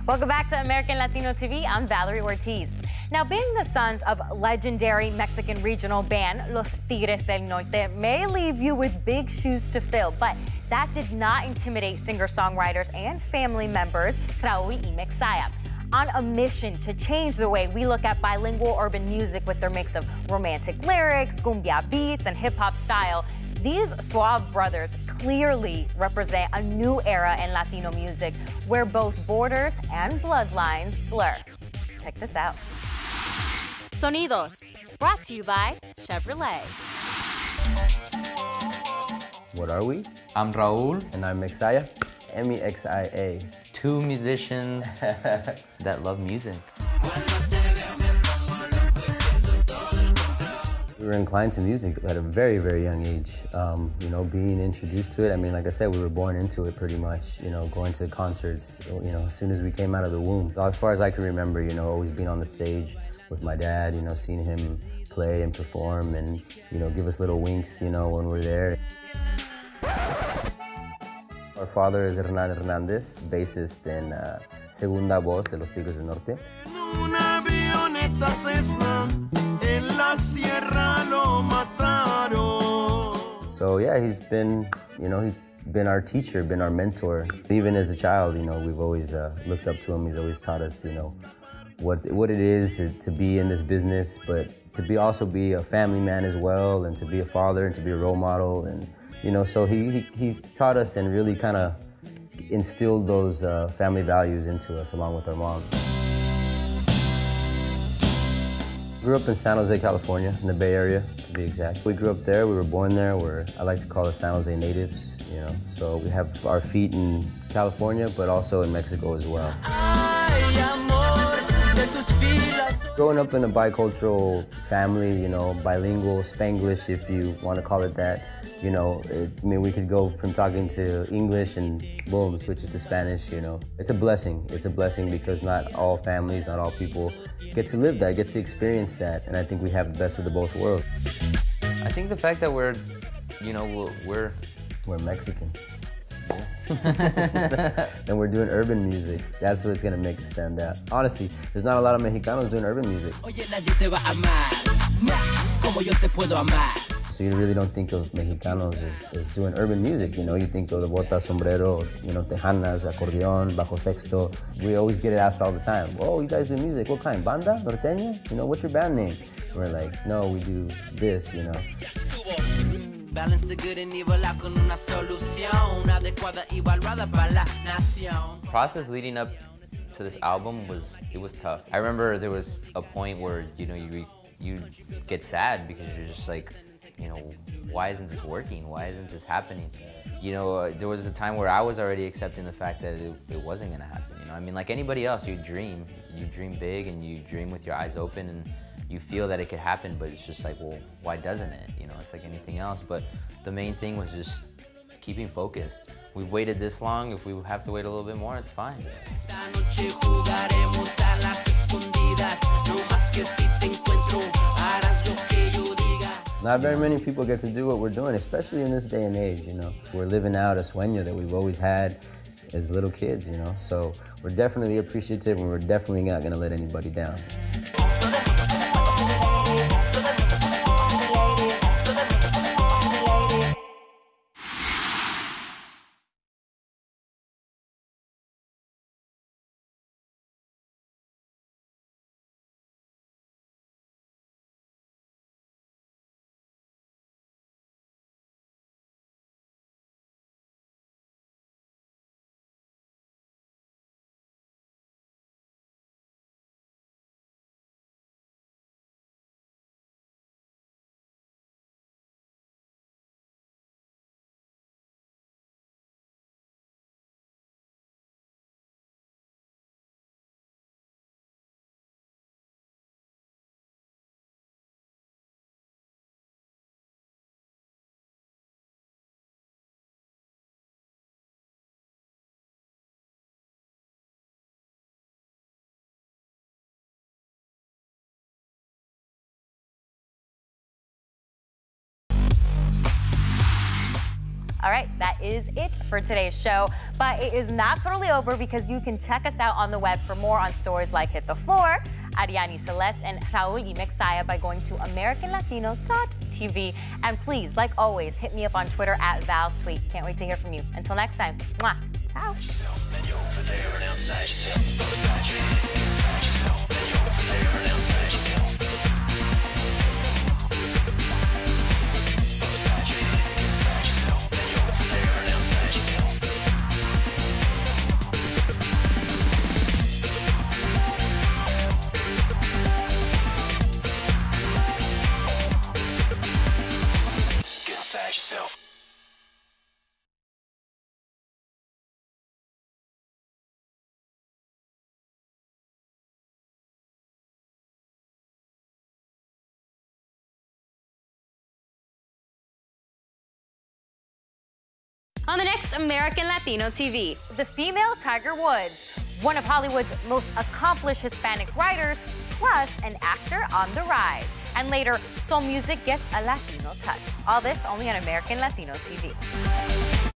Welcome back to American Latino TV. I'm Valery Ortiz. Now, being the sons of legendary Mexican regional band Los Tigres del Norte may leave you with big shoes to fill, but that did not intimidate singer-songwriters and family members Raul y Mexia. On a mission to change the way we look at bilingual urban music with their mix of romantic lyrics, cumbia beats, and hip-hop style, these suave brothers clearly represent a new era in Latino music where both borders and bloodlines blur. Check this out. Sonidos, brought to you by Chevrolet. What are we? I'm Raul. And I'm Mexia. M-E-X-I-A. Two musicians that love music. We were inclined to music at a very, very young age. You know, being introduced to it. I mean, like I said, we were born into it pretty much, you know, going to concerts, you know, as soon as we came out of the womb. So as far as I can remember, you know, always being on the stage with my dad, you know, seeing him play and perform and, you know, give us little winks, you know, when we're there. Our father is Hernan Hernandez, bassist and segunda voz de Los Tigres del Norte. So yeah, he's been, you know, he's been our teacher, been our mentor. Even as a child, you know, we've always looked up to him. He's always taught us, you know, what it is to be in this business, but to also be a family man as well, and to be a father and to be a role model, and you know, so he's taught us and really kind of instilled those family values into us along with our mom. Grew up in San Jose, California, in the Bay Area, to be exact. We grew up there, we were born there, I like to call us San Jose natives, you know. So we have our feet in California, but also in Mexico as well. Growing up in a bicultural family, you know, bilingual, Spanglish, if you want to call it that, you know, I mean, we could go from talking to English and boom, switches to Spanish, you know. It's a blessing. It's a blessing because not all families, not all people get to live that, get to experience that. And I think we have the best of the both worlds. I think the fact that we're, you know, we're Mexican. Yeah. And we're doing urban music. That's what's gonna make us stand out. Honestly, there's not a lot of Mexicanos doing urban music. So you really don't think of Mexicanos as doing urban music, you know? You think of the bota, sombrero, you know, tejanas, accordion, bajo sexto. We always get it asked all the time. Oh, you guys do music, what kind? Banda? Norteño? You know, what's your band name? We're like, no, we do this, you know? Balance the good and evil out con una solución adecuada y evaluada para la nación. Process leading up to this album was tough. I remember there was a point where, you know, you get sad because you're just like, you know, why isn't this working? Why isn't this happening? You know, there was a time where I was already accepting the fact that it wasn't gonna happen. You know, I mean, like anybody else, you dream big and you dream with your eyes open and you feel that it could happen, but it's just like, well, why doesn't it? You know, it's like anything else. But the main thing was just keeping focused. We've waited this long. If we have to wait a little bit more, it's fine. Not very many people get to do what we're doing, especially in this day and age, you know. We're living out a sueño that we've always had as little kids, you know. So we're definitely appreciative and we're definitely not gonna let anybody down. All right, that is it for today's show. But it is not totally over because you can check us out on the web for more on stories like Hit the Floor, Ariani Celeste, and Raul y Mexia by going to AmericanLatino.tv. And please, like always, hit me up on Twitter at Val's Tweet. Can't wait to hear from you. Until next time, mwah. Ciao. Yourself. On the next American Latino TV, the female Tiger Woods, one of Hollywood's most accomplished Hispanic writers, plus an actor on the rise. And later, soul music gets a Latino touch. All this only on American Latino TV.